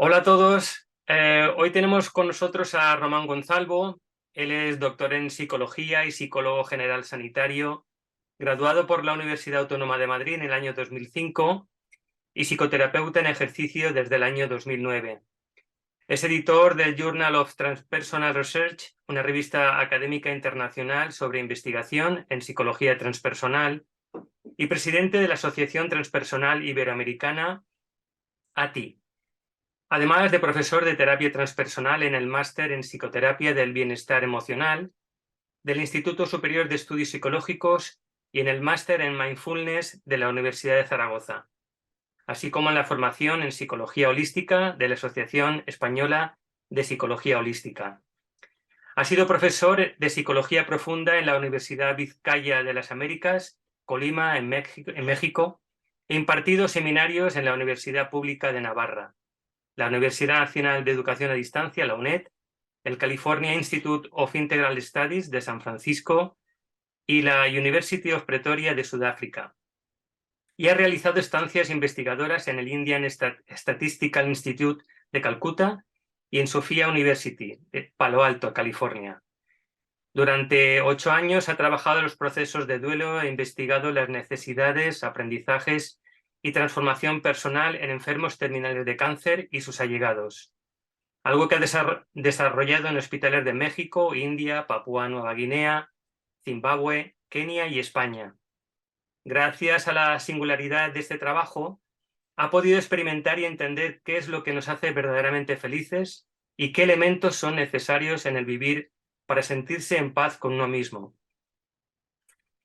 Hola a todos. Hoy tenemos con nosotros a Román Gonzalvo. Él es doctor en psicología y psicólogo general sanitario, graduado por la Universidad Autónoma de Madrid en el año 2005 y psicoterapeuta en ejercicio desde el año 2009. Es editor del Journal of Transpersonal Research, una revista académica internacional sobre investigación en psicología transpersonal, y presidente de la Asociación Transpersonal Iberoamericana, ATI. Además de profesor de terapia transpersonal en el Máster en Psicoterapia del Bienestar Emocional del Instituto Superior de Estudios Psicológicos y en el Máster en Mindfulness de la Universidad de Zaragoza, así como en la formación en Psicología Holística de la Asociación Española de Psicología Holística. Ha sido profesor de Psicología Profunda en la Universidad Vizcaya de las Américas, Colima, en México, e impartido seminarios en la Universidad Pública de Navarra, la Universidad Nacional de Educación a Distancia, la UNED, el California Institute of Integral Studies de San Francisco y la University of Pretoria de Sudáfrica. Y ha realizado estancias investigadoras en el Indian Statistical Institute de Calcuta y en Sophia University de Palo Alto, California. Durante 8 años ha trabajado en los procesos de duelo e investigado las necesidades, aprendizajes y transformación personal en enfermos terminales de cáncer y sus allegados, algo que ha desarrollado en hospitales de México, India, Papúa Nueva Guinea, Zimbabue, Kenia y España. Gracias a la singularidad de este trabajo, ha podido experimentar y entender qué es lo que nos hace verdaderamente felices y qué elementos son necesarios en el vivir para sentirse en paz con uno mismo.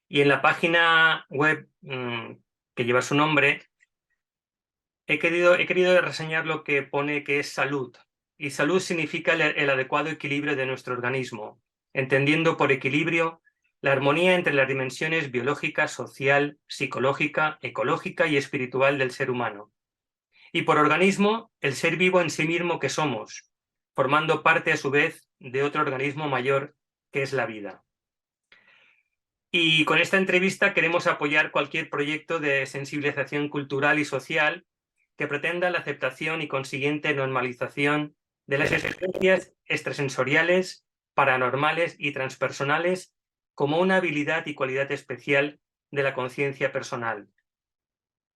Y en la página web que lleva su nombre, he querido reseñar lo que pone que es salud. Y salud significa el adecuado equilibrio de nuestro organismo, entendiendo por equilibrio la armonía entre las dimensiones biológica, social, psicológica, ecológica y espiritual del ser humano. Y por organismo, el ser vivo en sí mismo que somos, formando parte a su vez de otro organismo mayor que es la vida. Y con esta entrevista queremos apoyar cualquier proyecto de sensibilización cultural y social que pretenda la aceptación y consiguiente normalización de las experiencias extrasensoriales, paranormales y transpersonales como una habilidad y cualidad especial de la conciencia personal,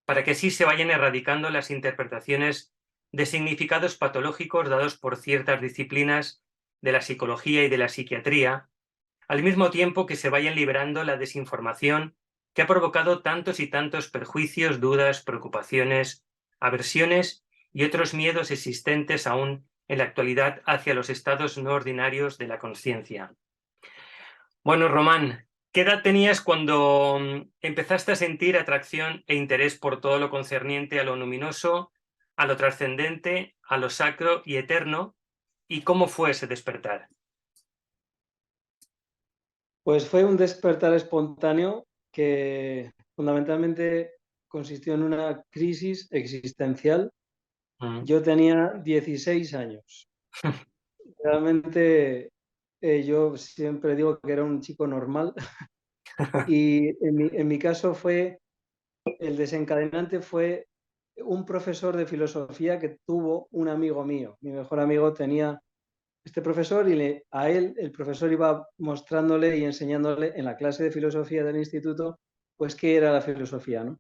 para que así se vayan erradicando las interpretaciones de significados patológicos dados por ciertas disciplinas de la psicología y de la psiquiatría, al mismo tiempo que se vayan liberando la desinformación que ha provocado tantos y tantos perjuicios, dudas, preocupaciones, aversiones y otros miedos existentes aún en la actualidad hacia los estados no ordinarios de la conciencia. Bueno, Román, ¿qué edad tenías cuando empezaste a sentir atracción e interés por todo lo concerniente a lo luminoso, a lo trascendente, a lo sacro y eterno? ¿Y cómo fue ese despertar? Pues fue un despertar espontáneo que fundamentalmente consistió en una crisis existencial. Mm. Yo tenía 16 años. Realmente yo siempre digo que era un chico normal y en mi caso el desencadenante fue un profesor de filosofía que tuvo un amigo mío. Mi mejor amigo tenía este profesor y a él el profesor iba mostrándole y enseñándole en la clase de filosofía del instituto pues qué era la filosofía, ¿no?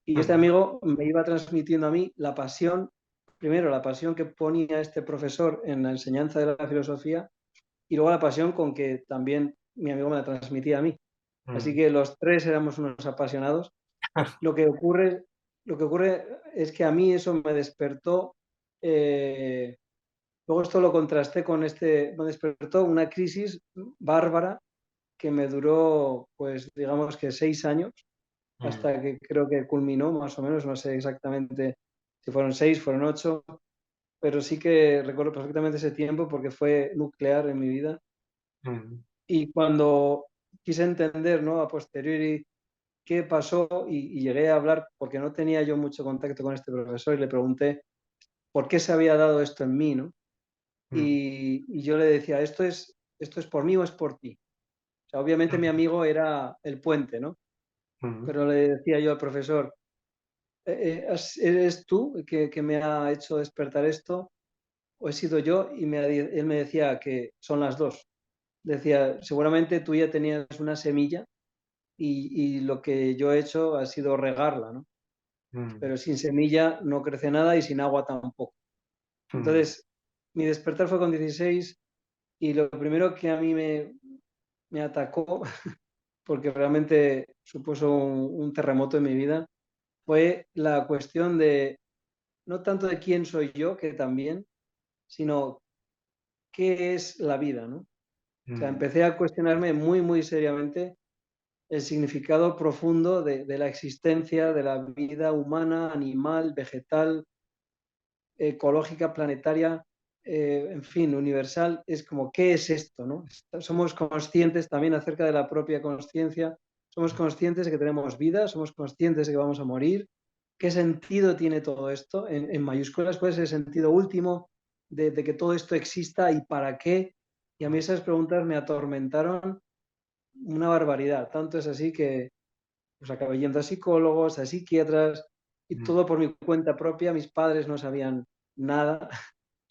Y este Ujú. amigo me iba transmitiendo a mí la pasión, primero la pasión que ponía este profesor en la enseñanza de la filosofía y luego la pasión con que también mi amigo me la transmitía a mí. Así Mm. que los tres éramos unos apasionados. Lo que ocurre, lo que ocurre es que a mí eso me despertó. Luego esto lo contrasté me despertó una crisis bárbara que me duró, pues digamos que 6 años, Mm. hasta que creo que culminó más o menos, no sé exactamente si fueron 6, fueron 8, pero sí que recuerdo perfectamente ese tiempo porque fue nuclear en mi vida. Mm. Y cuando quise entender, ¿no? A posteriori qué pasó y llegué a hablar, porque no tenía yo mucho contacto con este profesor, y le pregunté por qué se había dado esto en mí, ¿no? Mm. Y yo le decía, ¿esto es por mí o es por ti? O sea, obviamente mi amigo era el puente, ¿no? Mm. Pero le decía yo al profesor, ¿eres tú que me ha hecho despertar esto? o he sido yo, y él me decía que son las dos. Decía, seguramente tú ya tenías una semilla y lo que yo he hecho ha sido regarla, ¿no? mm, Pero sin semilla no crece nada y sin agua tampoco. mm, Entonces, mi despertar fue con 16 y lo primero que a mí me atacó, porque realmente supuso un terremoto en mi vida, fue la cuestión de, no tanto de quién soy yo, que también, sino qué es la vida, ¿no? O sea, mm, empecé a cuestionarme muy, muy seriamente el significado profundo de la existencia, de la vida humana, animal, vegetal, ecológica, planetaria, en fin, universal. Es como, ¿qué es esto? ¿No? Somos conscientes también acerca de la propia consciencia, somos conscientes de que tenemos vida, somos conscientes de que vamos a morir. ¿Qué sentido tiene todo esto? En mayúsculas, ¿cuál es el sentido último de que todo esto exista y para qué? Y a mí esas preguntas me atormentaron una barbaridad. Tanto es así que pues, acabé yendo a psicólogos, a psiquiatras y mm. todo por mi cuenta propia. Mis padres no sabían nada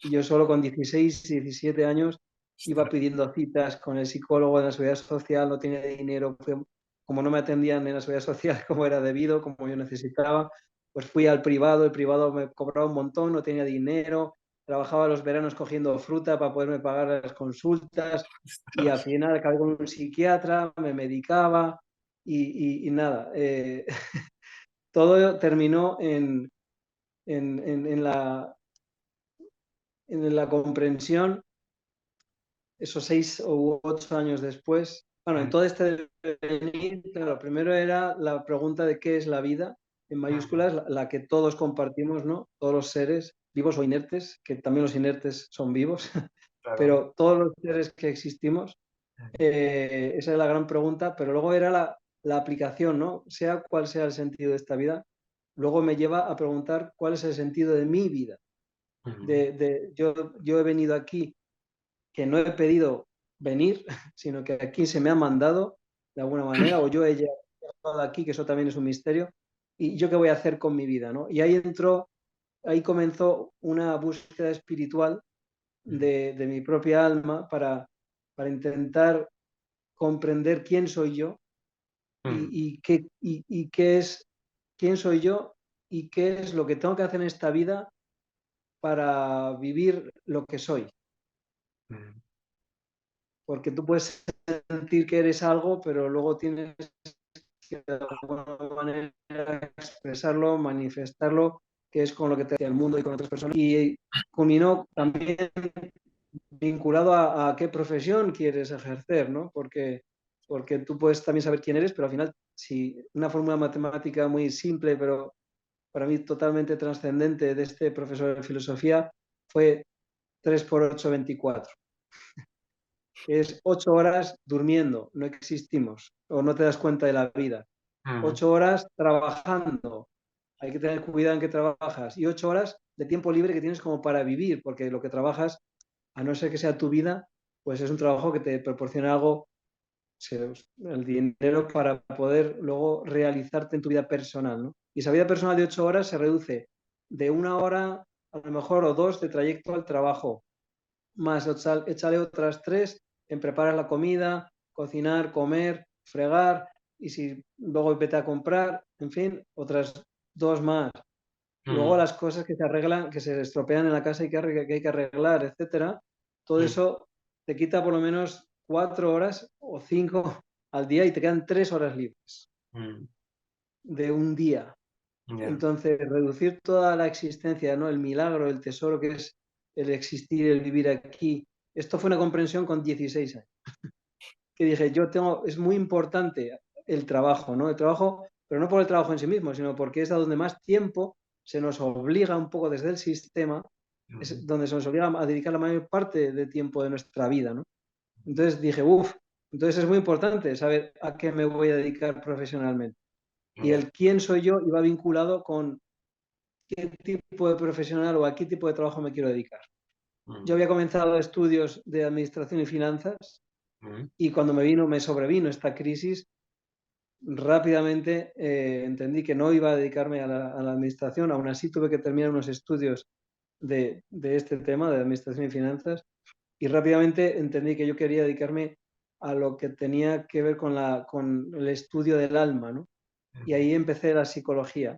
y yo solo con 16, 17 años iba Ostras. pidiendo citas con el psicólogo de la seguridad social, no tenía dinero, como no me atendían en la seguridad social como era debido, como yo necesitaba, pues fui al privado, el privado me cobraba un montón, no tenía dinero, trabajaba los veranos cogiendo fruta para poderme pagar las consultas y al Ostras. final acabé con un psiquiatra, me medicaba y nada, todo terminó en la comprensión esos 6 u 8 años después. Bueno, en Mm, todo este devenir, claro, primero era la pregunta de qué es la vida, en mm, mayúsculas, la que todos compartimos, ¿no? Todos los seres, vivos o inertes, que también los inertes son vivos, claro. pero todos los seres que existimos, esa es la gran pregunta, pero luego era la aplicación, ¿no? Sea cual sea el sentido de esta vida, luego me lleva a preguntar cuál es el sentido de mi vida. Mm, Yo he venido aquí que no he pedido venir, sino que aquí se me ha mandado de alguna manera, o yo he llegado aquí, que eso también es un misterio, y yo qué voy a hacer con mi vida, ¿no? Y ahí comenzó una búsqueda espiritual mm, de mi propia alma para intentar comprender quién soy yo mm, y qué es, quién soy yo y qué es lo que tengo que hacer en esta vida para vivir lo que soy. mm. Porque tú puedes sentir que eres algo, pero luego tienes que de alguna manera expresarlo, manifestarlo, que es con lo que te hace el mundo y con otras personas. Y culminó también vinculado a qué profesión quieres ejercer, ¿no? Porque tú puedes también saber quién eres, pero al final, si una fórmula matemática muy simple, pero para mí totalmente trascendente de este profesor de filosofía, fue 3 por 8, 24. Es 8 horas durmiendo, no existimos, o no te das cuenta de la vida. Mm, 8 horas trabajando, hay que tener cuidado en que trabajas, y 8 horas de tiempo libre que tienes como para vivir, porque lo que trabajas, a no ser que sea tu vida, pues es un trabajo que te proporciona algo, el dinero para poder luego realizarte en tu vida personal, ¿no? Y esa vida personal de 8 horas se reduce de 1 hora, a lo mejor, o dos de trayecto al trabajo, más échale otras 3 en preparar la comida, cocinar, comer, fregar, y si luego vete a comprar, en fin, otras 2 más. Luego mm, las cosas que se arreglan, que se estropean en la casa y que hay que arreglar, etcétera, todo mm, eso te quita por lo menos 4 horas o 5 al día y te quedan 3 horas libres mm. de un día. Ya. Entonces, reducir toda la existencia, ¿no? El milagro, el tesoro que es el existir, el vivir aquí. Esto fue una comprensión con 16 años. Que dije, es muy importante el trabajo, ¿no? El trabajo, pero no por el trabajo en sí mismo, sino porque es a donde más tiempo se nos obliga un poco desde el sistema, es Mm, donde se nos obliga a dedicar la mayor parte de tiempo de nuestra vida, ¿no? Entonces dije, uff, entonces es muy importante saber a qué me voy a dedicar profesionalmente. Y ya. el quién soy yo iba vinculado con qué tipo de profesional o a qué tipo de trabajo me quiero dedicar. Yo Mm, había comenzado estudios de administración y finanzas mm, y cuando me sobrevino esta crisis, rápidamente entendí que no iba a dedicarme a la administración, aún así tuve que terminar unos estudios de este tema de administración y finanzas, y rápidamente entendí que yo quería dedicarme a lo que tenía que ver con el estudio del alma, ¿no? Y ahí empecé la psicología,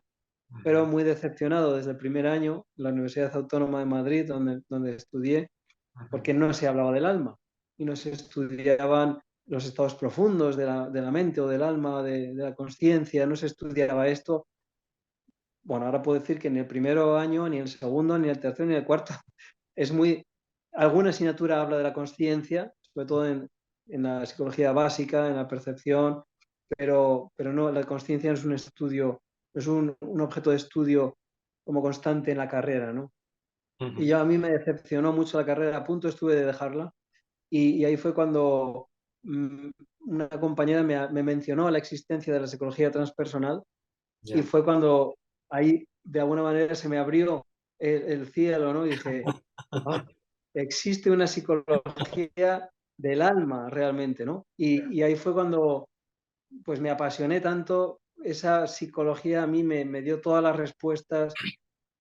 pero muy decepcionado desde el primer año en la Universidad Autónoma de Madrid, donde estudié, porque no se hablaba del alma y no se estudiaban los estados profundos de la mente o del alma, de la conciencia, no se estudiaba esto. Bueno, ahora puedo decir que ni el primer año, ni el segundo, ni el tercero, ni el cuarto es muy... Alguna asignatura habla de la conciencia, sobre todo en la psicología básica, en la percepción, pero no, la conciencia no es un estudio, no es un objeto de estudio como constante en la carrera, ¿no? Y Ujú. yo a mí me decepcionó mucho la carrera, a punto estuve de dejarla, y ahí fue cuando mm, una compañera me mencionó la existencia de la psicología transpersonal, y Ya. fue cuando ahí de alguna manera se me abrió el cielo, ¿no? Y dije, ah, existe una psicología del alma realmente, ¿no? Y ahí fue cuando pues me apasioné tanto, esa psicología a mí me dio todas las respuestas,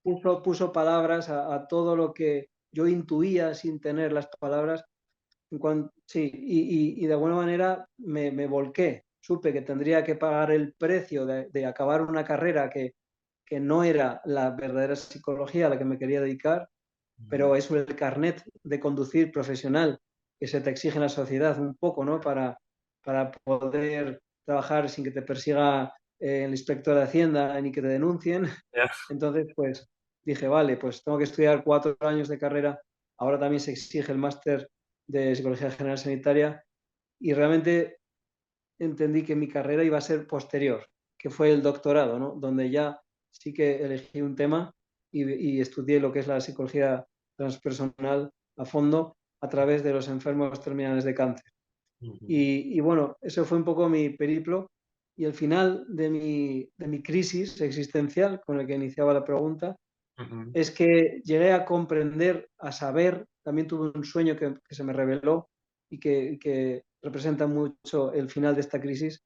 puso palabras a todo lo que yo intuía sin tener las palabras. Sí, y de alguna manera me volqué. Supe que tendría que pagar el precio de acabar una carrera que no era la verdadera psicología a la que me quería dedicar, pero es el carnet de conducir profesional que se te exige en la sociedad un poco, ¿no? Para poder trabajar sin que te persiga el inspector de Hacienda ni que te denuncien. Ya. Entonces, pues dije, vale, pues tengo que estudiar 4 años de carrera. Ahora también se exige el máster de Psicología General Sanitaria, y realmente entendí que mi carrera iba a ser posterior, que fue el doctorado, ¿no? Donde ya sí que elegí un tema y estudié lo que es la psicología transpersonal a fondo a través de los enfermos terminales de cáncer. Ujú. Y bueno, eso fue un poco mi periplo, y el final de mi crisis existencial, con el que iniciaba la pregunta, Ujú. es que llegué a comprender, a saber, también tuve un sueño que se me reveló y que representa mucho el final de esta crisis,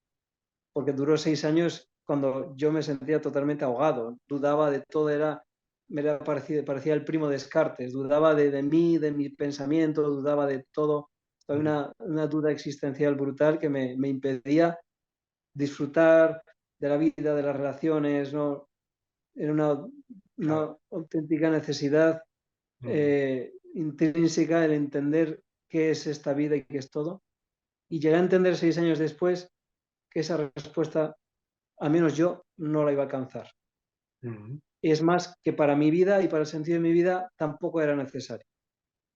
porque duró 6 años cuando yo me sentía totalmente ahogado, dudaba de todo, parecía el primo Descartes, dudaba de mí, de mi pensamiento, dudaba de todo. Había una duda existencial brutal que me impedía disfrutar de la vida, de las relaciones, ¿no? Era Claro. una auténtica necesidad Ujú. intrínseca el entender qué es esta vida y qué es todo. Y llegué a entender 6 años después que esa respuesta, al menos yo, no la iba a alcanzar. Ujú. Y es más, que para mi vida y para el sentido de mi vida tampoco era necesario.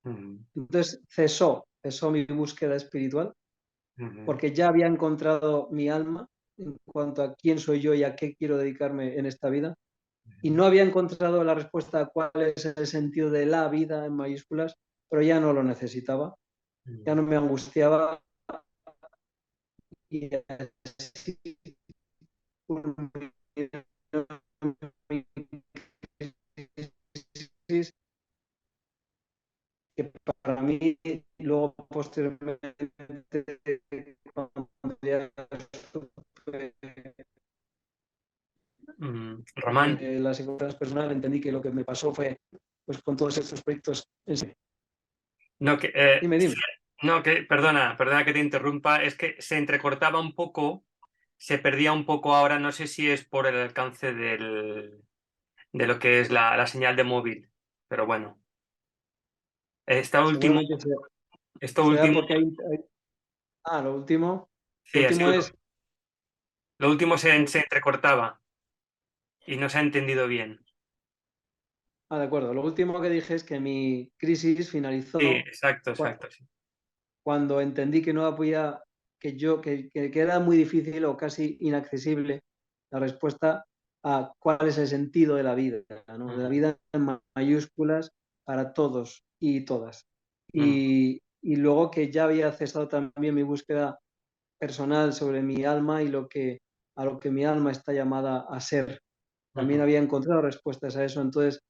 Ujú. Entonces cesó mi búsqueda espiritual, Ujú. porque ya había encontrado mi alma en cuanto a quién soy yo y a qué quiero dedicarme en esta vida. Y no había encontrado la respuesta a cuál es el sentido de la vida en mayúsculas, pero ya no lo necesitaba, ya Ujú. no me angustiaba, y así que para mí, luego posteriormente, cuando ya supe, Román, la psicología personal, entendí que lo que me pasó fue pues con todos estos proyectos en sí. no que, Dime, sí, dime. no que, perdona que te interrumpa, es que se entrecortaba un poco, se perdía un poco ahora, no sé si es por el alcance de lo que es la señal de móvil, pero bueno, esta último, Seguramente esto será último, porque lo último, lo sí, ha último sido es, lo último lo- se entrecortaba y no se ha entendido bien. de acuerdo, lo último que dije es que mi crisis Sí, finalizó exacto, cua- exacto, sí. cuando entendí que no podía, que era muy difícil o casi inaccesible la respuesta a cuál es el sentido de la vida, ¿no? De la Ujú. vida en mayúsculas para todos y todas. Ujú. Y luego que ya había cesado también mi búsqueda personal sobre mi alma y a lo que mi alma está llamada a ser. También Ujú. había encontrado respuestas a eso, entonces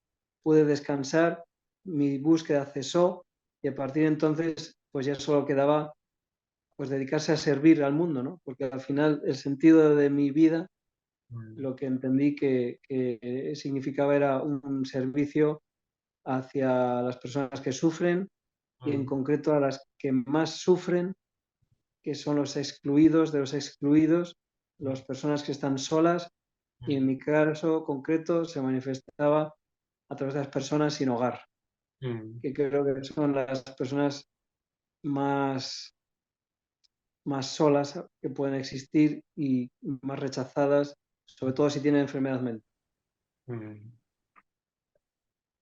pude descansar, mi búsqueda cesó, y a partir de entonces pues ya solo quedaba pues dedicarse a servir al mundo, ¿no? Porque al final el sentido de mi vida, Ujú. lo que entendí que significaba era un servicio hacia las personas que sufren y en concreto a las que más sufren, que son los excluidos de los excluidos, las personas que están solas, y en mi caso concreto se manifestaba a través de las personas sin hogar, que creo que son las personas más, más solas que pueden existir y más rechazadas, sobre todo si tienen enfermedad mental.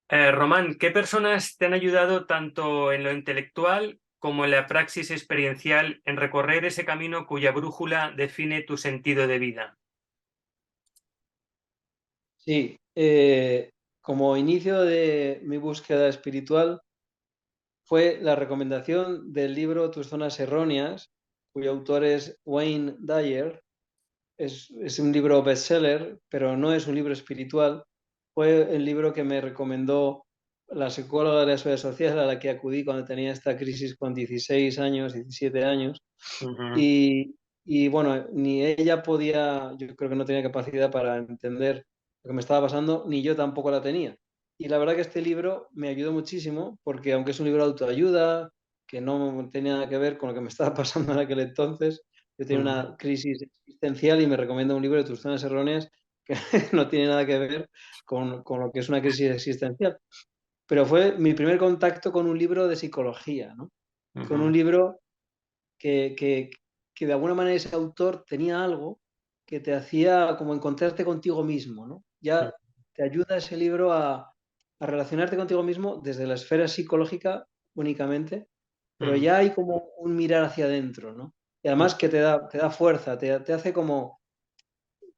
Román, ¿qué personas te han ayudado tanto en lo intelectual como en la praxis experiencial en recorrer ese camino cuya brújula define tu sentido de vida? Sí, como inicio de mi búsqueda espiritual fue la recomendación del libro Tus zonas erróneas, cuyo autor es Wayne Dyer. Es un libro bestseller, pero no es un libro espiritual. Fue el libro que me recomendó la psicóloga de la Seguridad Social a la que acudí cuando tenía esta crisis con 16 años, 17 años. Y bueno, ni ella podía, yo creo que no tenía capacidad para entender lo que me estaba pasando, ni yo tampoco la tenía. Y la verdad que este libro me ayudó muchísimo porque aunque es un libro de autoayuda, que no tenía nada que ver con lo que me estaba pasando en aquel entonces, yo tenía una crisis existencial y me recomienda un libro de Tus zonas erróneas que no tiene nada que ver con lo que es una crisis existencial. Pero fue mi primer contacto con un libro de psicología, ¿no? Con un libro que, que de alguna manera ese autor tenía algo que te hacía como encontrarte contigo mismo, ¿no? Ya te ayuda ese libro a relacionarte contigo mismo desde la esfera psicológica únicamente, pero ya hay como un mirar hacia adentro, ¿no? Y además que te da fuerza, te hace como,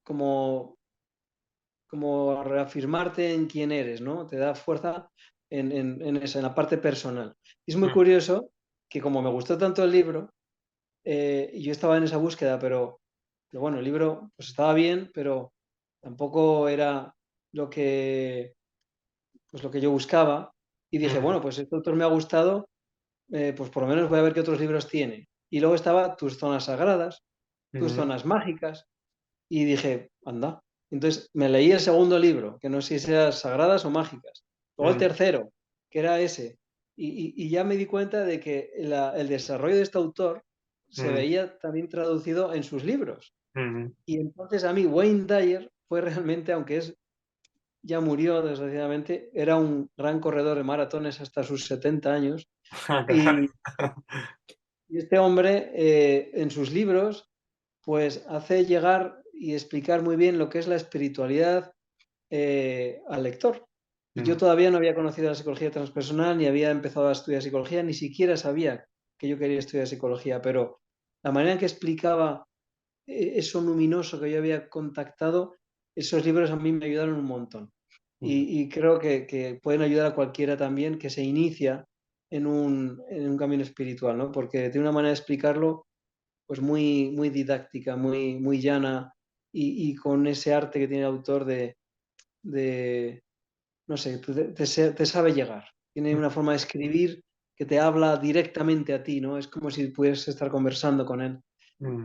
como reafirmarte en quién eres, ¿no? Te da fuerza en eso, en la parte personal. Y es muy curioso que como me gustó tanto el libro, y yo estaba en esa búsqueda, pero bueno, el libro pues estaba bien, pero tampoco era lo que, pues, lo que yo buscaba. Y dije, bueno, pues este autor me ha gustado, pues por lo menos voy a ver qué otros libros tiene. Y luego estaba Tus zonas sagradas, Tus zonas mágicas, y dije, anda. Entonces me leí el segundo libro, que no sé si eran sagradas o mágicas. Luego el tercero, que era ese. Y ya me di cuenta de que el desarrollo de este autor se veía también traducido en sus libros. Y entonces a mí Wayne Dyer fue realmente, aunque ya murió desgraciadamente, era un gran corredor de maratones hasta sus 70 años. Y, y este hombre en sus libros pues hace llegar y explicar muy bien lo que es la espiritualidad al lector. Y yo todavía no había conocido la psicología transpersonal, ni había empezado a estudiar psicología, ni siquiera sabía que yo quería estudiar psicología, pero la manera en que explicaba eso luminoso que yo había contactado, esos libros a mí me ayudaron un montón. Y creo que pueden ayudar a cualquiera también que se inicia en un camino espiritual, ¿no? Porque tiene una manera de explicarlo pues muy, muy didáctica, muy, muy llana y con ese arte que tiene el autor de no sé, te sabe llegar. Tiene una forma de escribir que te habla directamente a ti, ¿no? Es como si pudieras estar conversando con él.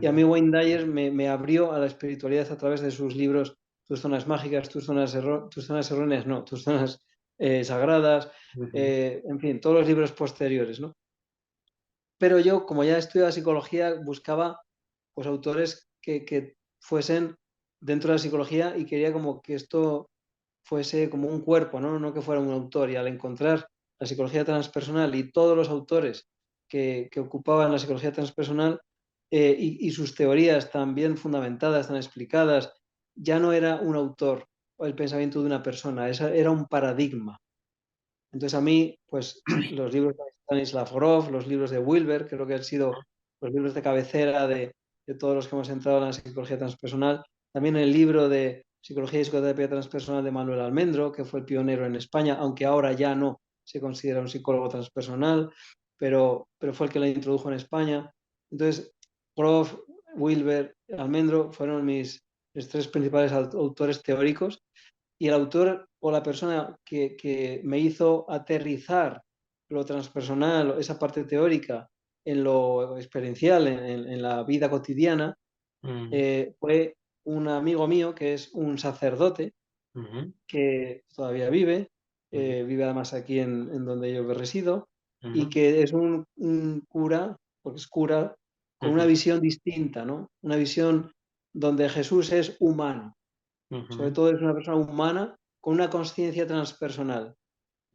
Y a mí Wayne Dyer me abrió a la espiritualidad a través de sus libros Tus zonas mágicas, tus zonas erróneas, no, tus zonas sagradas, en fin, todos los libros posteriores, ¿no? Pero yo, como ya estudiaba psicología, buscaba pues autores que fuesen dentro de la psicología y quería como que esto fuese como un cuerpo, ¿no? No que fuera un autor. Y al encontrar la psicología transpersonal y todos los autores que ocupaban la psicología transpersonal y sus teorías tan bien fundamentadas, tan explicadas, ya no era un autor o el pensamiento de una persona, era un paradigma. Entonces a mí, pues los libros de Stanislav Grof, los libros de Wilber, creo que han sido los libros de cabecera de todos los que hemos entrado en la psicología transpersonal. También el libro de Psicología y Psicoterapia Transpersonal de Manuel Almendro, que fue el pionero en España, aunque ahora ya no se considera un psicólogo transpersonal, pero fue el que lo introdujo en España. Entonces, Grof, Wilber, Almendro fueron mis tres principales autores teóricos y el autor o la persona que me hizo aterrizar lo transpersonal, esa parte teórica, en lo experiencial, en la vida cotidiana, fue un amigo mío que es un sacerdote que todavía vive, vive además aquí en donde yo resido, y ujú, que es un cura, porque es cura, con una ujú, visión distinta, ¿no? Una visión donde Jesús es humano, sobre ujú, todo es una persona humana con una conciencia transpersonal.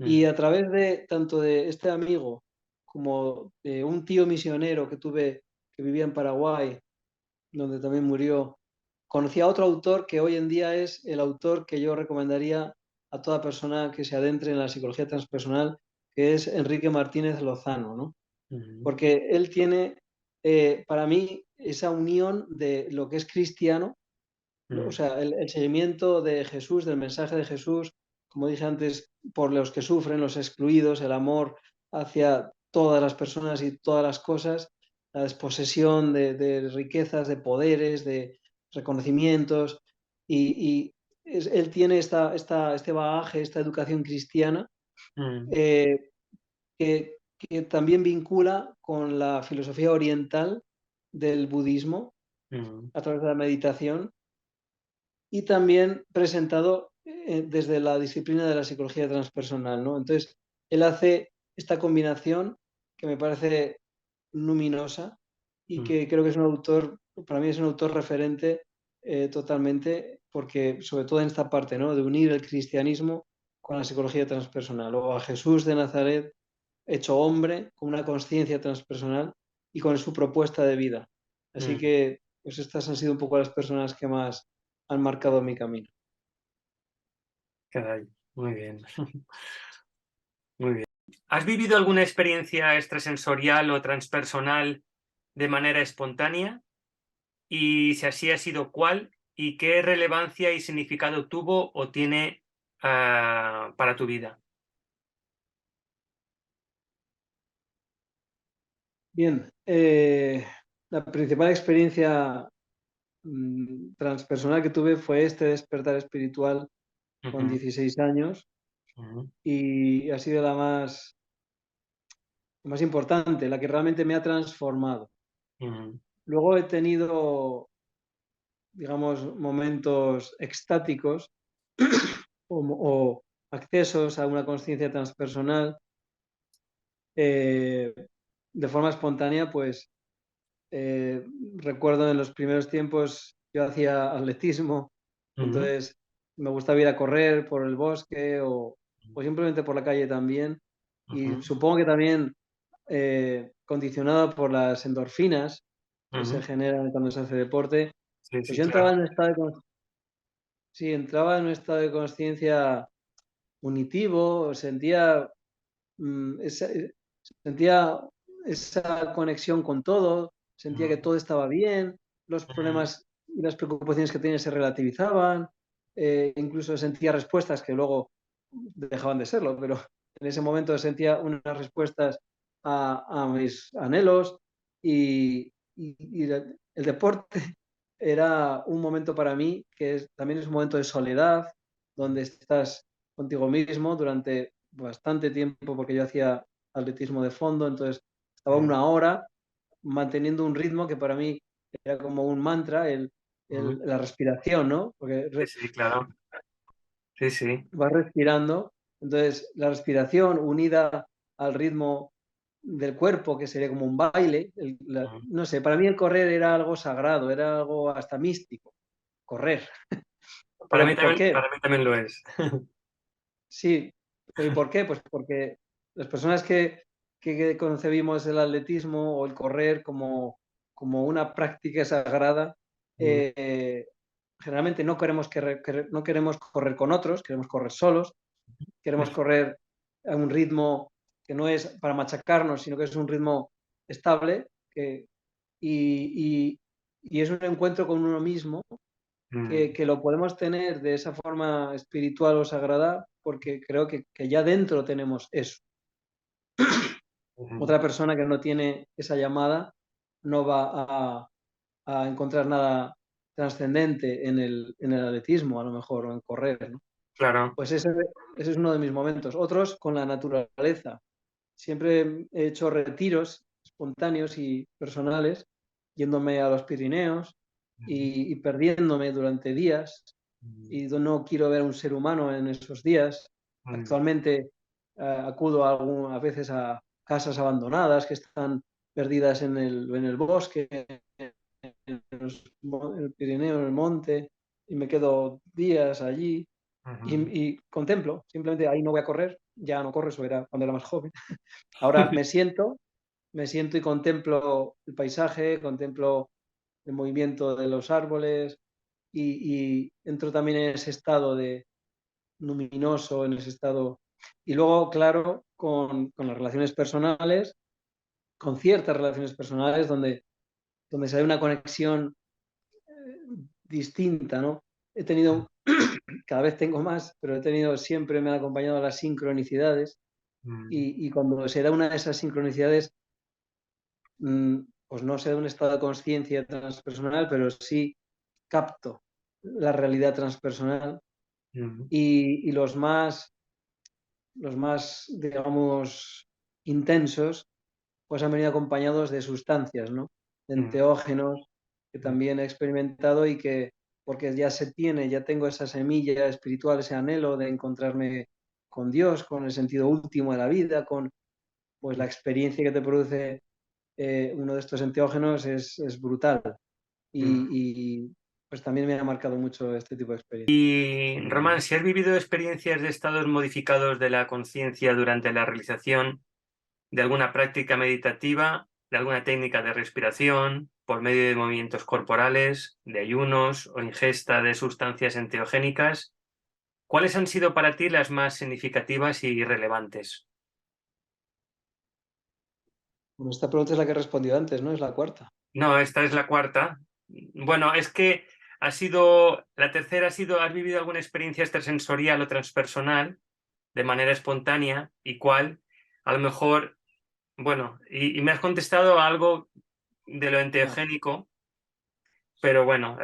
Y ujú, a través de tanto de este amigo como de un tío misionero que tuve que vivía en Paraguay, donde también murió, conocí a otro autor que hoy en día es el autor que yo recomendaría a toda persona que se adentre en la psicología transpersonal, que es Enrique Martínez Lozano, ¿no? ujú, Porque él tiene, para mí, esa unión de lo que es cristiano, o ujú, sea, el seguimiento de Jesús, del mensaje de Jesús, como dije antes, por los que sufren, los excluidos, el amor hacia todas las personas y todas las cosas, la desposesión de riquezas, de poderes, de reconocimientos, y él tiene este bagaje, esta educación cristiana, ujú, eh, que también vincula con la filosofía oriental del budismo ujú, a través de la meditación y también presentado desde la disciplina de la psicología transpersonal, ¿no? Entonces, él hace esta combinación que me parece luminosa y ujú, que creo que es un autor, para mí es un autor referente totalmente, porque sobre todo en esta parte, ¿no? De unir el cristianismo con la psicología transpersonal, o a Jesús de Nazaret hecho hombre, con una conciencia transpersonal y con su propuesta de vida. Así ujú. que, pues estas han sido un poco las personas que más han marcado mi camino. Caray, muy bien, muy bien. ¿Has vivido alguna experiencia extrasensorial o transpersonal de manera espontánea? Y si así ha sido, ¿cuál? ¿Y qué relevancia y significado tuvo o tiene para tu vida? Bien, la principal experiencia transpersonal que tuve fue este despertar espiritual con Ujú, 16 años ujú, y ha sido la más importante, la que realmente me ha transformado. ujú, Luego he tenido, digamos, momentos extáticos o accesos a una conciencia transpersonal eh, de forma espontánea, pues eh, recuerdo en los primeros tiempos yo hacía atletismo, ujú, entonces me gustaba ir a correr por el bosque o simplemente por la calle también. Y ujú, supongo que también condicionado por las endorfinas que se ujú. generan cuando se hace deporte, Sí, pues sí, yo entraba claro. en un estado sí, entraba en un estado de conciencia unitivo, mm, esa, sentía esa conexión con todo, sentía que Ujú, todo estaba bien, los ujú, problemas y las preocupaciones que tenía se relativizaban, incluso sentía respuestas que luego dejaban de serlo, pero en ese momento sentía unas respuestas a mis anhelos y el deporte era un momento para mí que también es un momento de soledad, donde estás contigo mismo durante bastante tiempo, porque yo hacía atletismo de fondo, entonces estaba ujú, una hora manteniendo un ritmo que para mí era como un mantra, ujú. la respiración, ¿no? Porque Sí, sí, claro. Sí, sí. vas respirando, entonces la respiración unida al ritmo del cuerpo, que sería como un baile, Ujú. no sé, para mí el correr era algo sagrado, era algo hasta místico, correr. ¿Pero por qué? Para mí también lo es. Sí, pero ¿y por qué? Pues porque las personas que concebimos el atletismo o el correr como una práctica sagrada, Ujú, eh, generalmente no queremos correr con otros, queremos correr solos, queremos correr a un ritmo que no es para machacarnos, sino que es un ritmo estable y, y- y es un encuentro con uno mismo mm, que lo podemos tener de esa forma espiritual o sagrada porque creo que ya dentro tenemos eso. ujú. Otra persona que no tiene esa llamada no va a encontrar nada trascendente en el atletismo, a lo mejor, o en correr, ¿no? Claro. Pues ese es uno de mis momentos. Otros con la naturaleza. Siempre he hecho retiros espontáneos y personales, yéndome a los Pirineos Ujú, y perdiéndome durante días ujú, y no quiero ver a un ser humano en esos días. Actualmente acudo a veces a casas abandonadas que están perdidas en el bosque, en el Pirineo, en el monte, y me quedo días allí y contemplo. Simplemente ahí no voy a correr, ya no corro, eso era cuando era más joven. Ahora me siento y contemplo el paisaje, contemplo el movimiento de los árboles y entro también en ese estado de luminoso, en ese estado. Y luego, claro, con las relaciones personales, con ciertas relaciones personales donde se da una conexión distinta, ¿no? He tenido, cada vez tengo más, pero he tenido, siempre me han acompañado las sincronicidades y cuando se da una de esas sincronicidades, pues no se da un estado de conciencia transpersonal, pero sí capto la realidad transpersonal y los más, digamos, intensos, pues han venido acompañados de sustancias, ¿no? De enteógenos que también he experimentado y que, porque ya se tiene, ya tengo esa semilla espiritual, ese anhelo de encontrarme con Dios, con el sentido último de la vida, con pues la experiencia que te produce uno de estos enteógenos es brutal. Y, pues también me ha marcado mucho este tipo de experiencia. Y Román, si has vivido experiencias de estados modificados de la conciencia durante la realización de alguna práctica meditativa, de alguna técnica de respiración, por medio de movimientos corporales, de ayunos o ingesta de sustancias enteogénicas, ¿cuáles han sido para ti las más significativas y relevantes? Bueno, esta pregunta es la que he respondido antes, ¿no? Es la cuarta. No, esta es la cuarta. Bueno, es que la tercera ha sido, ¿has vivido alguna experiencia extrasensorial o transpersonal de manera espontánea? ¿Y cuál? A lo mejor, bueno, y me has contestado algo de lo Ah. enteogénico, pero bueno,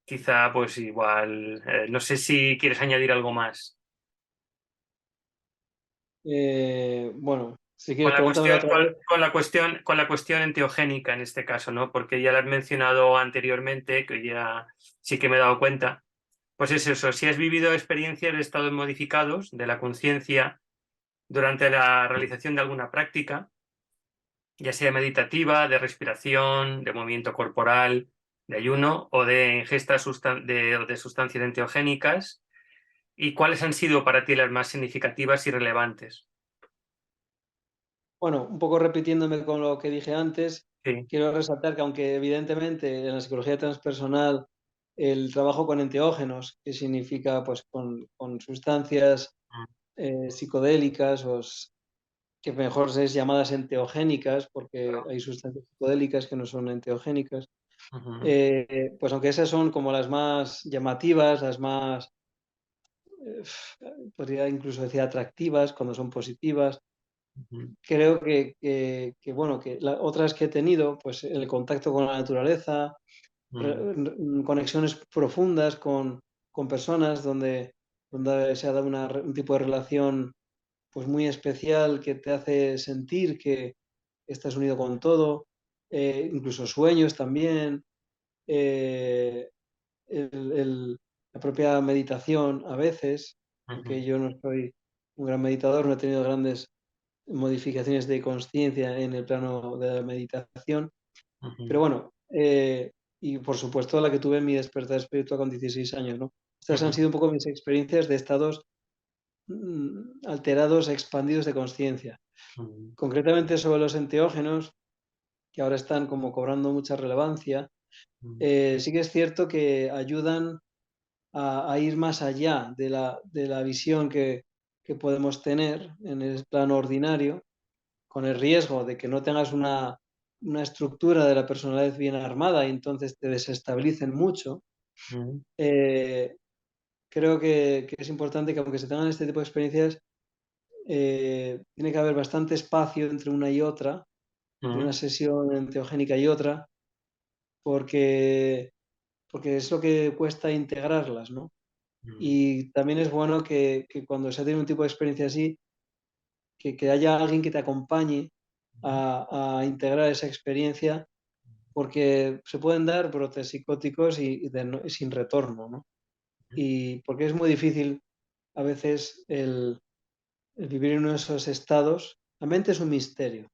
quizá pues igual, no sé si quieres añadir algo más. Bueno, si quieres, pregúntamelo otra vez. Con la cuestión enteogénica en este caso, ¿no? Porque ya lo has mencionado anteriormente, que ya sí que me he dado cuenta. Pues es eso, si has vivido experiencias de estados modificados de la conciencia durante la realización de alguna práctica, ya sea meditativa, de respiración, de movimiento corporal, de ayuno o de ingesta de sustancias enteogénicas, y cuáles han sido para ti las más significativas y relevantes. Bueno, un poco repitiéndome con lo que dije antes, Sí. quiero resaltar que aunque evidentemente en la psicología transpersonal el trabajo con enteógenos, que significa pues con sustancias psicodélicas que mejor es llamadas enteogénicas, porque hay sustancias psicodélicas que no son enteogénicas, Ujú, pues aunque esas son como las más llamativas, las más, eh, podría incluso decir atractivas cuando son positivas, ujú, creo bueno, que otras que he tenido, pues el contacto con la naturaleza, ujú, conexiones profundas con personas donde se ha dado un tipo de relación pues muy especial que te hace sentir que estás unido con todo, incluso sueños también, eh, la propia meditación a veces, ujú, aunque yo no soy un gran meditador, no he tenido grandes modificaciones de conciencia en el plano de la meditación, pero ujú, bueno, y por supuesto la que tuve en mi despertar espiritual con 16 años, ¿no? Estas han ujú, sido un poco mis experiencias de estados alterados, expandidos de conciencia. ujú, Concretamente sobre los enteógenos, que ahora están como cobrando mucha relevancia, ujú, sí que es cierto que ayudan a ir más allá de la visión que podemos tener en el plano ordinario, con el riesgo de que no tengas una estructura de la personalidad bien armada y entonces te desestabilicen mucho. ujú, Eh, Creo que es importante que aunque se tengan este tipo de experiencias, tiene que haber bastante espacio entre una y otra, entre una ujú, sesión enteogénica y otra, porque, porque es lo que cuesta integrarlas, ¿no? ujú, Y también es bueno que cuando se tiene un tipo de experiencia así, que haya alguien que te acompañe a integrar esa experiencia, porque se pueden dar brotes psicóticos y sin retorno, ¿no? Y porque es muy difícil a veces el vivir en uno de esos estados, la mente es un misterio,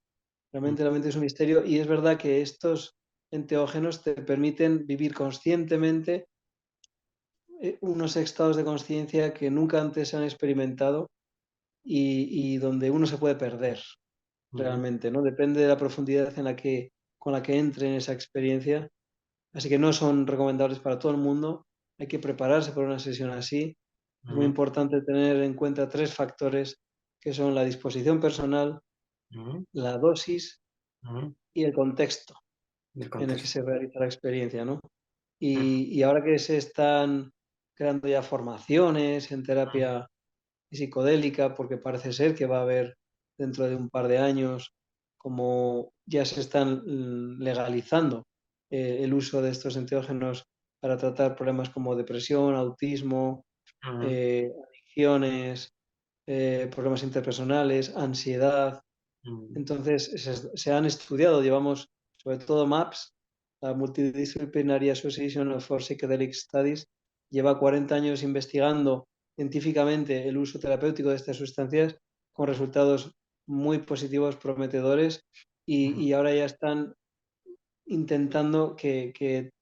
realmente la mente es un misterio y es verdad que estos enteógenos te permiten vivir conscientemente unos estados de conciencia que nunca antes se han experimentado y donde uno se puede perder Ujú, realmente, ¿no? Depende de la profundidad con la que entre en esa experiencia. Así que no son recomendables para todo el mundo. Hay que prepararse para una sesión así. Es muy ujú, importante tener en cuenta tres factores que son la disposición personal, ujú, la dosis ujú. y el contexto Del en el que contexto. se realiza la experiencia, ¿no? Ujú, Y ahora que se están creando ya formaciones en ujú, terapia psicodélica, porque parece ser que va a haber dentro de un par de años, como ya se están legalizando el uso de estos enteógenos para tratar problemas como depresión, autismo, ujú, adicciones, problemas interpersonales, ansiedad. ujú, Entonces, se han estudiado, llevamos sobre todo MAPS, la Multidisciplinary Association for Psychedelic Studies, lleva 40 años investigando científicamente el uso terapéutico de estas sustancias con resultados muy positivos, prometedores, ujú, y ahora ya están intentando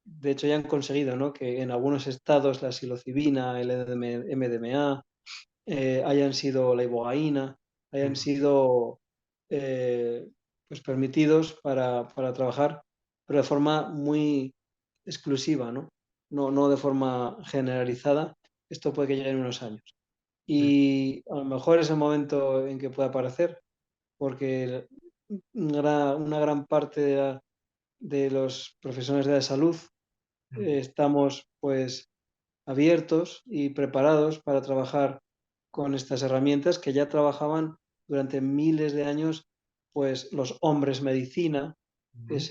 de hecho ya han conseguido, ¿no? Que en algunos estados la psilocibina, el MDMA, hayan sido la ibogaína, hayan ujú, sido pues permitidos para trabajar, pero de forma muy exclusiva, ¿no? No de forma generalizada. Esto puede que llegue en unos años. ujú, Y a lo mejor es el momento en que pueda aparecer, porque una gran parte de los profesionales de la salud estamos pues abiertos y preparados para trabajar con estas herramientas que ya trabajaban durante miles de años, pues los hombres medicina, que ujú,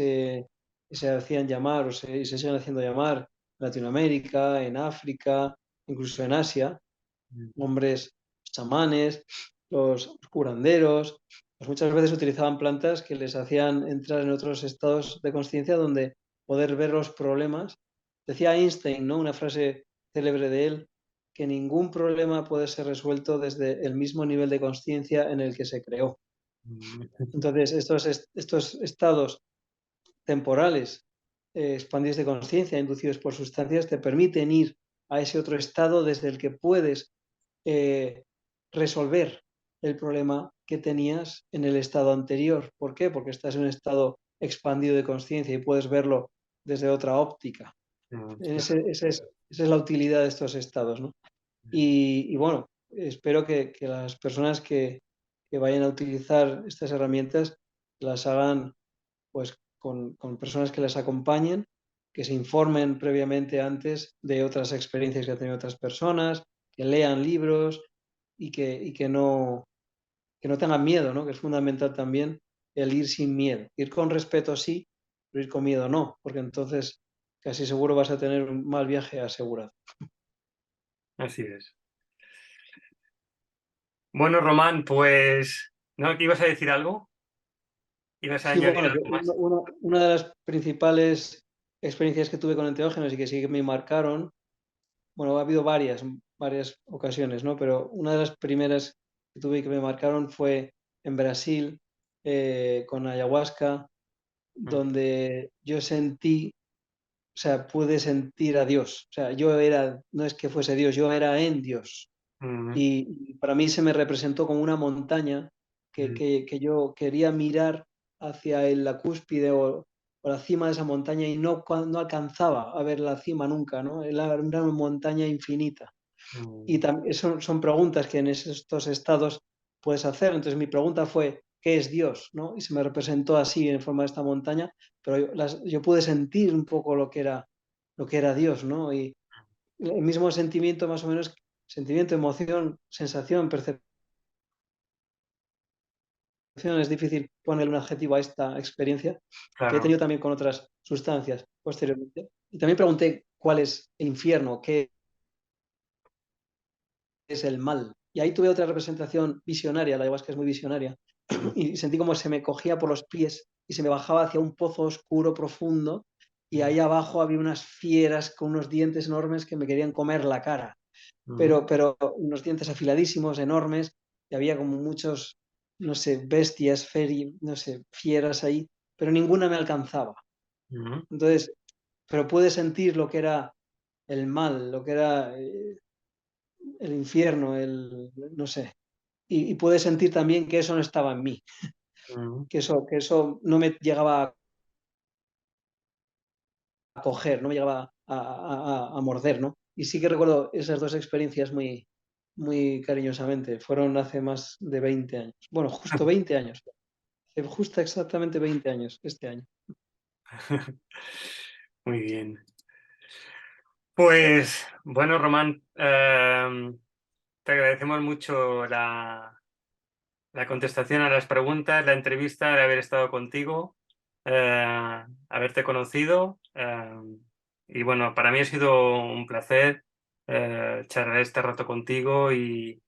se hacían llamar y se siguen haciendo llamar en Latinoamérica, en África, incluso en Asia, ujú, hombres chamanes, los curanderos, pues muchas veces utilizaban plantas que les hacían entrar en otros estados de conciencia donde poder ver los problemas. Decía Einstein, ¿no? Una frase célebre de él, que ningún problema puede ser resuelto desde el mismo nivel de conciencia en el que se creó. ujú, Entonces, estos estados temporales expandidos de conciencia inducidos por sustancias te permiten ir a ese otro estado desde el que puedes eh, resolver el problema que tenías en el estado anterior. ¿Por qué? Porque estás en un estado expandido de conciencia y puedes verlo desde otra óptica. claro. Esa es la utilidad de estos estados, ¿no? Y bueno, espero que las personas que vayan a utilizar estas herramientas las hagan pues con personas que les acompañen, que se informen previamente antes de otras experiencias que han tenido otras personas, que lean libros y que no tengan miedo, ¿no? Que es fundamental también el ir sin miedo. Ir con respeto sí, pero ir con miedo no, porque entonces casi seguro vas a tener un mal viaje asegurado. Así es. Bueno, Román, pues, ¿no? ¿Que ibas a decir algo? ¿Ibas a Sí, añadir bueno, que algo más? una de las principales experiencias que tuve con enteógenos y que sí que me marcaron. Bueno, ha habido varias ocasiones, ¿no? Pero una de las primeras que tuve que me marcaron fue en Brasil, con ayahuasca, Mm, donde yo sentí, o sea, pude sentir a Dios. O sea, yo era, no es que fuese Dios, yo era en Dios. mm, Y para mí se me representó como una montaña mm, que yo quería mirar hacia la cúspide o la cima de esa montaña y no alcanzaba a ver la cima nunca, ¿no? Era una montaña infinita. Y mm, también son preguntas que en estos estados puedes hacer. Entonces mi pregunta fue, ¿qué es Dios? ¿No? Y se me representó así en forma de esta montaña, pero yo pude sentir un poco lo que era Dios, ¿no? Y el mismo sentimiento más o menos, sentimiento, emoción, sensación, percepción, es difícil ponerle un adjetivo a esta experiencia, que he claro. tenido también con otras sustancias posteriormente. Y también pregunté cuál es el infierno, qué es el mal. Y ahí tuve otra representación visionaria, la ayahuasca es muy visionaria, Mm, y sentí como se me cogía por los pies y se me bajaba hacia un pozo oscuro, profundo, y mm, ahí abajo había unas fieras con unos dientes enormes que me querían comer la cara. pero unos dientes afiladísimos, enormes, y había como muchos, no sé, bestias, no sé, fieras ahí, pero ninguna me alcanzaba. Entonces, pero pude sentir lo que era el mal, lo que era el infierno, no sé. Y pude sentir también que eso no estaba en mí, que eso no me llegaba a coger, no me llegaba a morder, ¿no? Y sí que recuerdo esas dos experiencias muy, muy cariñosamente. Fueron hace más de 20 años. Bueno, justo 20 años. Hace justo exactamente 20 años este año. Muy bien. Pues bueno, Román, te agradecemos mucho la contestación a las preguntas, la entrevista, el haber estado contigo, haberte conocido. Y bueno, para mí ha sido un placer charlar este rato contigo y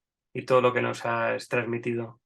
todo lo que nos has transmitido.